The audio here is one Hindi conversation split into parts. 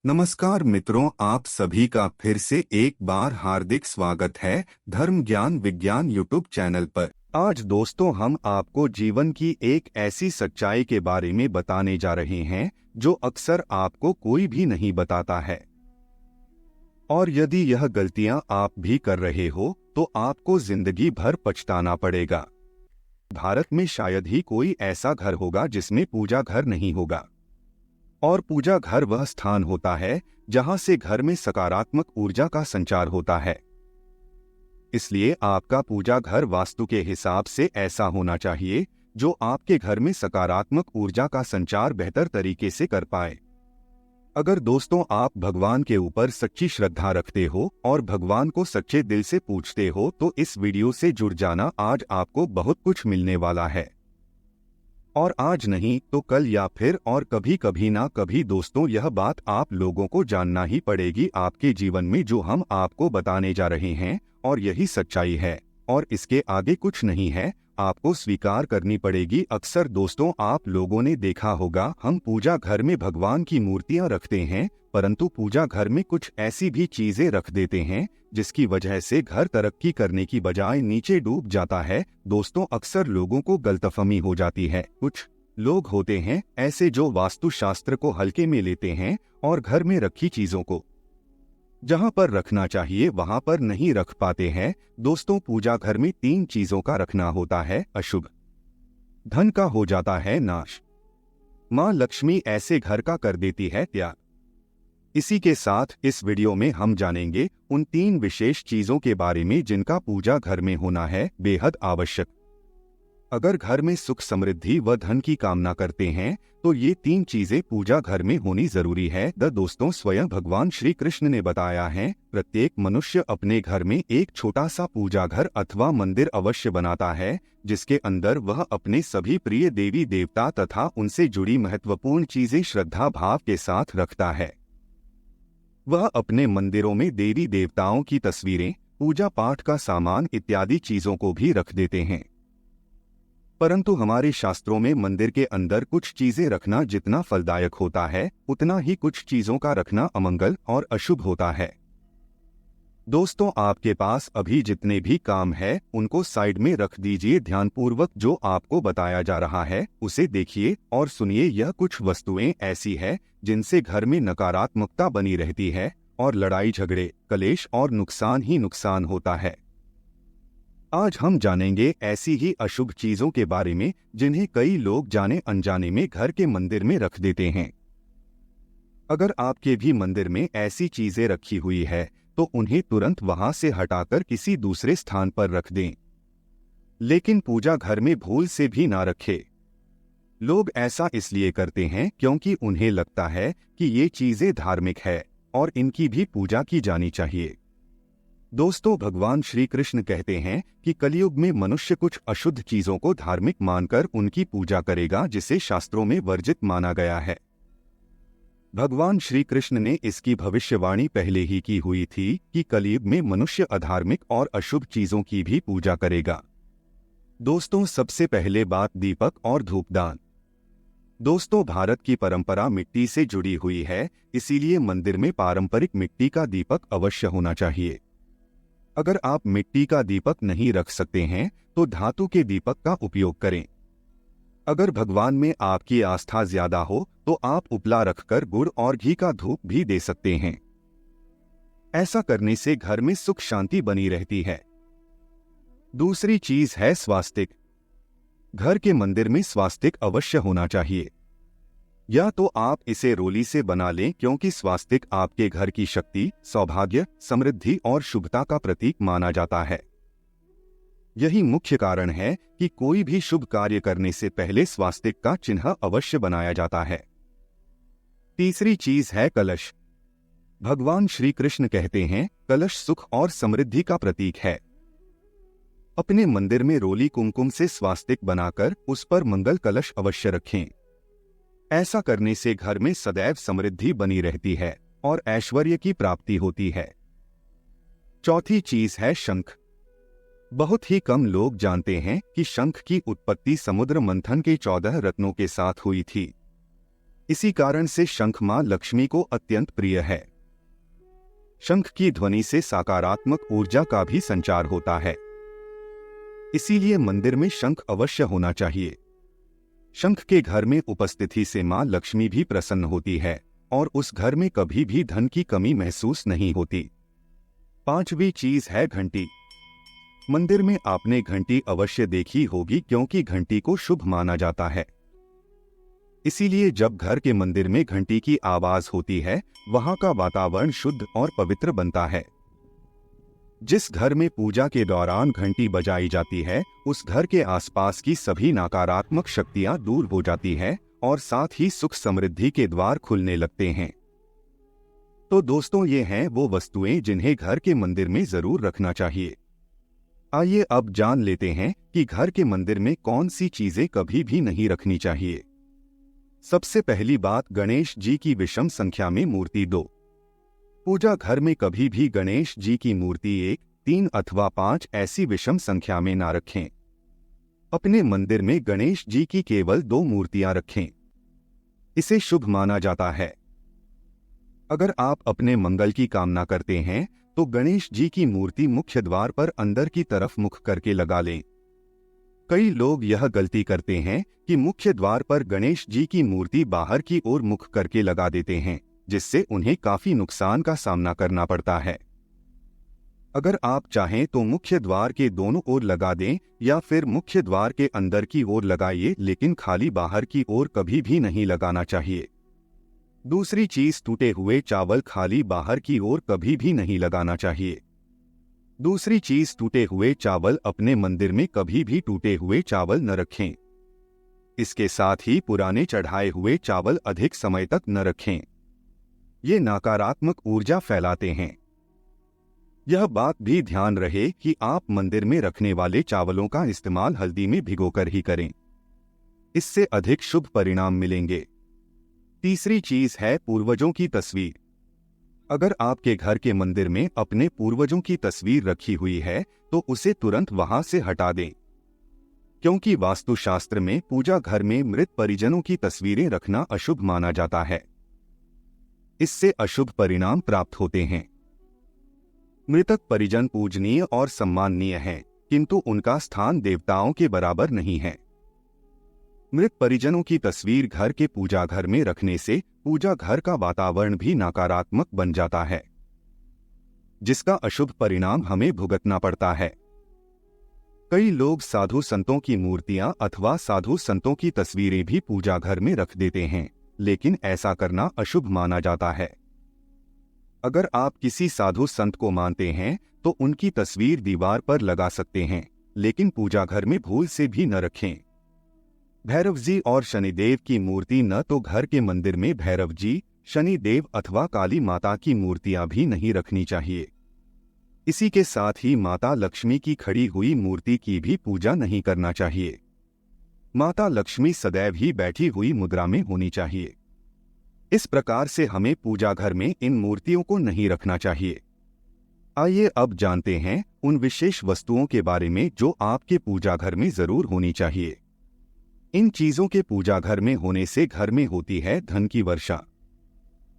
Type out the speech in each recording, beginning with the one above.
नमस्कार मित्रों, आप सभी का फिर से एक बार हार्दिक स्वागत है धर्म ज्ञान विज्ञान यूट्यूब चैनल पर। आज दोस्तों हम आपको जीवन की एक ऐसी सच्चाई के बारे में बताने जा रहे हैं जो अक्सर आपको कोई भी नहीं बताता है। और यदि यह गलतियां आप भी कर रहे हो तो आपको जिंदगी भर पछताना पड़ेगा। भारत में शायद ही कोई ऐसा घर होगा जिसमें पूजा घर नहीं होगा। और पूजा घर वह स्थान होता है जहां से घर में सकारात्मक ऊर्जा का संचार होता है। इसलिए आपका पूजा घर वास्तु के हिसाब से ऐसा होना चाहिए जो आपके घर में सकारात्मक ऊर्जा का संचार बेहतर तरीके से कर पाए। अगर दोस्तों आप भगवान के ऊपर सच्ची श्रद्धा रखते हो और भगवान को सच्चे दिल से पूछते हो तो इस वीडियो से जुड़ जाना, आज आपको बहुत कुछ मिलने वाला है। और आज नहीं तो कल या फिर और कभी कभी ना कभी दोस्तों यह बात आप लोगों को जानना ही पड़ेगी आपके जीवन में जो हम आपको बताने जा रहे हैं, और यही सच्चाई है और इसके आगे कुछ नहीं है, आपको स्वीकार करनी पड़ेगी। अक्सर दोस्तों आप लोगों ने देखा होगा हम पूजा घर में भगवान की मूर्तियां रखते हैं, परंतु पूजा घर में कुछ ऐसी भी चीजें रख देते हैं जिसकी वजह से घर तरक्की करने की बजाय नीचे डूब जाता है। दोस्तों अक्सर लोगों को गलतफहमी हो जाती है। कुछ लोग होते हैं ऐसे जो वास्तुशास्त्र को हल्के में लेते हैं और घर में रखी चीजों को जहां पर रखना चाहिए वहां पर नहीं रख पाते हैं। दोस्तों पूजा घर में 3 चीजों का रखना होता है अशुभ, धन का हो जाता है नाश, मां लक्ष्मी ऐसे घर का कर देती है त्याग। इसी के साथ इस वीडियो में हम जानेंगे उन 3 विशेष चीजों के बारे में जिनका पूजा घर में होना है बेहद आवश्यक। अगर घर में सुख समृद्धि व धन की कामना करते हैं तो ये 3 चीजें पूजा घर में होनी जरूरी है। दोस्तों स्वयं भगवान श्री कृष्ण ने बताया है प्रत्येक मनुष्य अपने घर में एक छोटा सा पूजा घर अथवा मंदिर अवश्य बनाता है जिसके अंदर वह अपने सभी प्रिय देवी देवता तथा उनसे जुड़ी महत्वपूर्ण चीजें श्रद्धा भाव के साथ रखता है। वह अपने मंदिरों में देवी देवताओं की तस्वीरें, पूजा पाठ का सामान इत्यादि चीजों को भी रख देते हैं। परंतु हमारे शास्त्रों में मंदिर के अंदर कुछ चीजें रखना जितना फलदायक होता है उतना ही कुछ चीजों का रखना अमंगल और अशुभ होता है। दोस्तों आपके पास अभी जितने भी काम है उनको साइड में रख दीजिए, ध्यानपूर्वक जो आपको बताया जा रहा है उसे देखिए और सुनिए। यह कुछ वस्तुएं ऐसी है जिनसे घर में नकारात्मकता बनी रहती है और लड़ाई झगड़े, कलेश और नुकसान ही नुकसान होता है। आज हम जानेंगे ऐसी ही अशुभ चीजों के बारे में जिन्हें कई लोग जाने अनजाने में घर के मंदिर में रख देते हैं। अगर आपके भी मंदिर में ऐसी चीजें रखी हुई है तो उन्हें तुरंत वहां से हटाकर किसी दूसरे स्थान पर रख दें, लेकिन पूजा घर में भूल से भी ना रखें। लोग ऐसा इसलिए करते हैं क्योंकि उन्हें लगता है कि ये चीजें धार्मिक है और इनकी भी पूजा की जानी चाहिए। दोस्तों भगवान श्री कृष्ण कहते हैं कि कलयुग में मनुष्य कुछ अशुद्ध चीजों को धार्मिक मानकर उनकी पूजा करेगा जिसे शास्त्रों में वर्जित माना गया है। भगवान श्री कृष्ण ने इसकी भविष्यवाणी पहले ही की हुई थी कि कलयुग में मनुष्य अधार्मिक और अशुभ चीजों की भी पूजा करेगा। दोस्तों सबसे पहले बात दीपक और धूपदान। दोस्तों भारत की परंपरा मिट्टी से जुड़ी हुई है, इसीलिए मंदिर में पारंपरिक मिट्टी का दीपक अवश्य होना चाहिए। अगर आप मिट्टी का दीपक नहीं रख सकते हैं तो धातु के दीपक का उपयोग करें। अगर भगवान में आपकी आस्था ज्यादा हो तो आप उपला रखकर गुड़ और घी का धूप भी दे सकते हैं। ऐसा करने से घर में सुख शांति बनी रहती है। दूसरी चीज है स्वास्तिक। घर के मंदिर में स्वास्तिक अवश्य होना चाहिए। या तो आप इसे रोली से बना लें क्योंकि स्वास्तिक आपके घर की शक्ति, सौभाग्य, समृद्धि और शुभता का प्रतीक माना जाता है। यही मुख्य कारण है कि कोई भी शुभ कार्य करने से पहले स्वास्तिक का चिन्ह अवश्य बनाया जाता है। तीसरी चीज है कलश। भगवान श्री कृष्ण कहते हैं कलश सुख और समृद्धि का प्रतीक है। अपने मंदिर में रोली कुमकुम से स्वास्तिक बनाकर उस पर मंगल कलश अवश्य रखें। ऐसा करने से घर में सदैव समृद्धि बनी रहती है और ऐश्वर्य की प्राप्ति होती है। चौथी चीज है शंख। बहुत ही कम लोग जानते हैं कि शंख की उत्पत्ति समुद्र मंथन के 14 रत्नों के साथ हुई थी। इसी कारण से शंख मां लक्ष्मी को अत्यंत प्रिय है। शंख की ध्वनि से सकारात्मक ऊर्जा का भी संचार होता है, इसीलिए मंदिर में शंख अवश्य होना चाहिए। शंख के घर में उपस्थिति से मां लक्ष्मी भी प्रसन्न होती है और उस घर में कभी भी धन की कमी महसूस नहीं होती। 5वीं चीज है घंटी। मंदिर में आपने घंटी अवश्य देखी होगी, क्योंकि घंटी को शुभ माना जाता है। इसीलिए जब घर के मंदिर में घंटी की आवाज होती है, वहां का वातावरण शुद्ध और पवित्र बनता है। जिस घर में पूजा के दौरान घंटी बजाई जाती है, उस घर के आसपास की सभी नकारात्मक शक्तियां दूर हो जाती हैं और साथ ही सुख समृद्धि के द्वार खुलने लगते हैं। तो दोस्तों, ये हैं वो वस्तुएं जिन्हें घर के मंदिर में जरूर रखना चाहिए। आइए अब जान लेते हैं कि घर के मंदिर में कौन सी चीजें कभी भी नहीं रखनी चाहिए। सबसे पहली बात, गणेश जी की विषम संख्या में मूर्ति 2। पूजा घर में कभी भी गणेश जी की मूर्ति 1, 3 अथवा 5 ऐसी विषम संख्या में ना रखें। अपने मंदिर में गणेश जी की केवल 2 मूर्तियां रखें, इसे शुभ माना जाता है। अगर आप अपने मंगल की कामना करते हैं तो गणेश जी की मूर्ति मुख्य द्वार पर अंदर की तरफ मुख करके लगा लें। कई लोग यह गलती करते हैं कि मुख्य द्वार पर गणेश जी की मूर्ति बाहर की ओर मुख करके लगा देते हैं, जिससे उन्हें काफी नुकसान का सामना करना पड़ता है। अगर आप चाहें तो मुख्य द्वार के दोनों ओर लगा दें या फिर मुख्य द्वार के अंदर की ओर लगाइए, लेकिन खाली बाहर की ओर कभी भी नहीं लगाना चाहिए। दूसरी चीज, टूटे हुए चावल खाली बाहर की ओर कभी भी नहीं लगाना चाहिए। दूसरी चीज, टूटे हुए चावल अपने मंदिर में कभी भी टूटे हुए चावल न रखें। इसके साथ ही पुराने चढ़ाए हुए चावल अधिक समय तक न रखें, ये नकारात्मक ऊर्जा फैलाते हैं। यह बात भी ध्यान रहे कि आप मंदिर में रखने वाले चावलों का इस्तेमाल हल्दी में भिगोकर ही करें, इससे अधिक शुभ परिणाम मिलेंगे। तीसरी चीज है पूर्वजों की तस्वीर। अगर आपके घर के मंदिर में अपने पूर्वजों की तस्वीर रखी हुई है तो उसे तुरंत वहां से हटा दें, क्योंकि वास्तुशास्त्र में पूजा घर में मृत परिजनों की तस्वीरें रखना अशुभ माना जाता है। इससे अशुभ परिणाम प्राप्त होते हैं। मृतक परिजन पूजनीय और सम्माननीय हैं, किंतु उनका स्थान देवताओं के बराबर नहीं है। मृत परिजनों की तस्वीर घर के पूजा घर में रखने से पूजा घर का वातावरण भी नकारात्मक बन जाता है, जिसका अशुभ परिणाम हमें भुगतना पड़ता है। कई लोग साधु संतों की मूर्तियां अथवा साधु संतों की तस्वीरें भी पूजा घर में रख देते हैं, लेकिन ऐसा करना अशुभ माना जाता है। अगर आप किसी साधु संत को मानते हैं तो उनकी तस्वीर दीवार पर लगा सकते हैं, लेकिन पूजा घर में भूल से भी न रखें। भैरव जी और शनिदेव की मूर्ति न तो घर के मंदिर में भैरव जी, शनिदेव अथवा काली माता की मूर्तियां भी नहीं रखनी चाहिए। इसी के साथ ही माता लक्ष्मी की खड़ी हुई मूर्ति की भी पूजा नहीं करना चाहिए। माता लक्ष्मी सदैव ही बैठी हुई मुद्रा में होनी चाहिए। इस प्रकार से हमें पूजा घर में इन मूर्तियों को नहीं रखना चाहिए। आइए अब जानते हैं उन विशेष वस्तुओं के बारे में जो आपके पूजा घर में जरूर होनी चाहिए। इन चीजों के पूजा घर में होने से घर में होती है धन की वर्षा।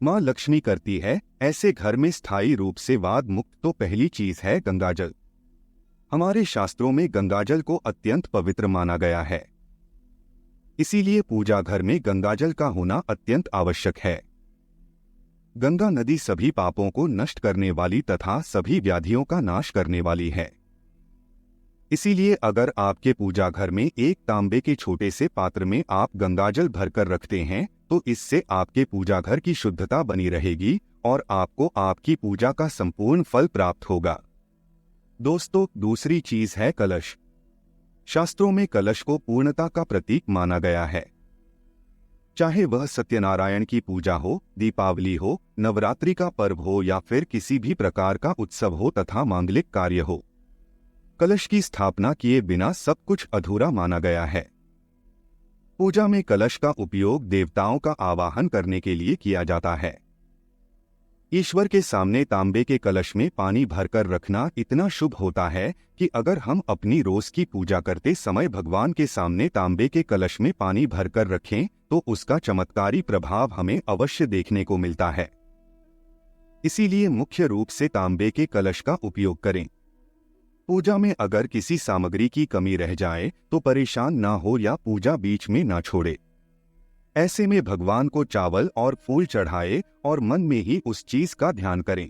मां लक्ष्मी करती है ऐसे घर में स्थायी रूप से वाद मुक्त। तो पहली चीज है गंगाजल। हमारे शास्त्रों में गंगाजल को अत्यंत पवित्र माना गया है, इसीलिए पूजा घर में गंगाजल का होना अत्यंत आवश्यक है। गंगा नदी सभी पापों को नष्ट करने वाली तथा सभी व्याधियों का नाश करने वाली है। इसीलिए अगर आपके पूजा घर में एक तांबे के छोटे से पात्र में आप गंगाजल भरकर रखते हैं तो इससे आपके पूजा घर की शुद्धता बनी रहेगी और आपको आपकी पूजा का संपूर्ण फल प्राप्त होगा। दोस्तों, दूसरी चीज है कलश। शास्त्रों में कलश को पूर्णता का प्रतीक माना गया है। चाहे वह सत्यनारायण की पूजा हो, दीपावली हो, नवरात्रि का पर्व हो या फिर किसी भी प्रकार का उत्सव हो तथा मांगलिक कार्य हो, कलश की स्थापना किए बिना सब कुछ अधूरा माना गया है। पूजा में कलश का उपयोग देवताओं का आवाहन करने के लिए किया जाता है। ईश्वर के सामने तांबे के कलश में पानी भरकर रखना इतना शुभ होता है कि अगर हम अपनी रोज की पूजा करते समय भगवान के सामने तांबे के कलश में पानी भरकर रखें तो उसका चमत्कारी प्रभाव हमें अवश्य देखने को मिलता है। इसीलिए मुख्य रूप से तांबे के कलश का उपयोग करें। पूजा में अगर किसी सामग्री की कमी रह जाए तो परेशान ना हो या पूजा बीच में ना छोड़े। ऐसे में भगवान को चावल और फूल चढ़ाए और मन में ही उस चीज का ध्यान करें।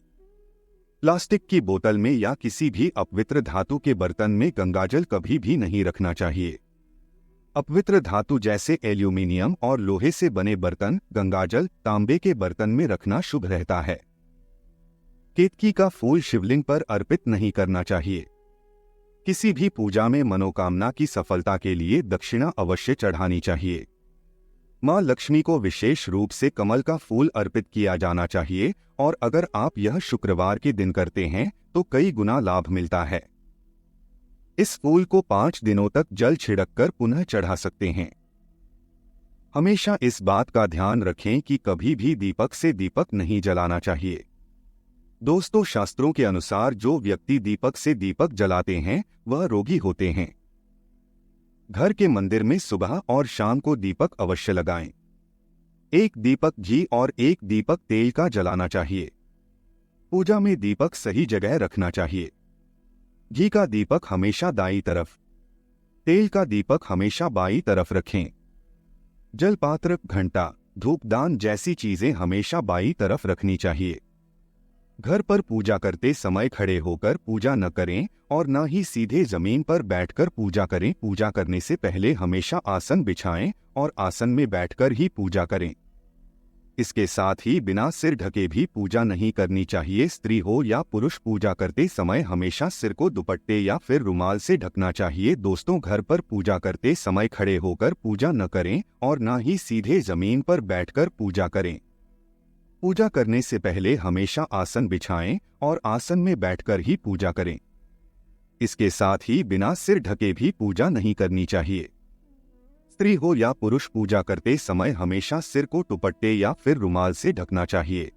प्लास्टिक की बोतल में या किसी भी अपवित्र धातु के बर्तन में गंगाजल कभी भी नहीं रखना चाहिए। अपवित्र धातु जैसे एल्यूमिनियम और लोहे से बने बर्तन गंगाजल तांबे के बर्तन में रखना शुभ रहता है। केतकी का फूल शिवलिंग पर अर्पित नहीं करना चाहिए। किसी भी पूजा में मनोकामना की सफलता के लिए दक्षिणा अवश्य चढ़ानी चाहिए। मां लक्ष्मी को विशेष रूप से कमल का फूल अर्पित किया जाना चाहिए और अगर आप यह शुक्रवार के दिन करते हैं तो कई गुना लाभ मिलता है। इस फूल को 5 दिनों तक जल छिड़ककर पुनः चढ़ा सकते हैं। हमेशा इस बात का ध्यान रखें कि कभी भी दीपक से दीपक नहीं जलाना चाहिए। दोस्तों, शास्त्रों के अनुसार जो व्यक्ति दीपक से दीपक जलाते हैं वह रोगी होते हैं। घर के मंदिर में सुबह और शाम को दीपक अवश्य लगाएं। एक दीपक घी और एक दीपक तेल का जलाना चाहिए। पूजा में दीपक सही जगह रखना चाहिए। घी का दीपक हमेशा दाईं तरफ, तेल का दीपक हमेशा बाईं तरफ रखें। जलपात्र, घंटा, धूपदान जैसी चीजें हमेशा बाईं तरफ रखनी चाहिए। घर पर पूजा करते समय खड़े होकर पूजा न करें और न ही सीधे जमीन पर बैठकर पूजा करें। पूजा करने से पहले हमेशा आसन बिछाएं और आसन में बैठकर ही पूजा करें। इसके साथ ही बिना सिर ढके भी पूजा नहीं करनी चाहिए। स्त्री हो या पुरुष पूजा करते समय हमेशा सिर को दुपट्टे या फिर रुमाल से ढकना चाहिए। दोस्तों, घर पर पूजा करते समय खड़े होकर पूजा न करें और न ही सीधे जमीन पर बैठकर पूजा करें। पूजा करने से पहले हमेशा आसन बिछाएं और आसन में बैठकर ही पूजा करें। इसके साथ ही बिना सिर ढके भी पूजा नहीं करनी चाहिए। स्त्री हो या पुरुष पूजा करते समय हमेशा सिर को दुपट्टे या फिर रुमाल से ढकना चाहिए।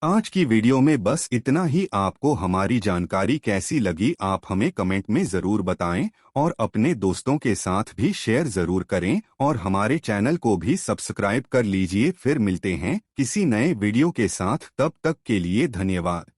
आज की वीडियो में बस इतना ही। आपको हमारी जानकारी कैसी लगी आप हमें कमेंट में जरूर बताएं और अपने दोस्तों के साथ भी शेयर जरूर करें और हमारे चैनल को भी सब्सक्राइब कर लीजिए। फिर मिलते हैं किसी नए वीडियो के साथ, तब तक के लिए धन्यवाद।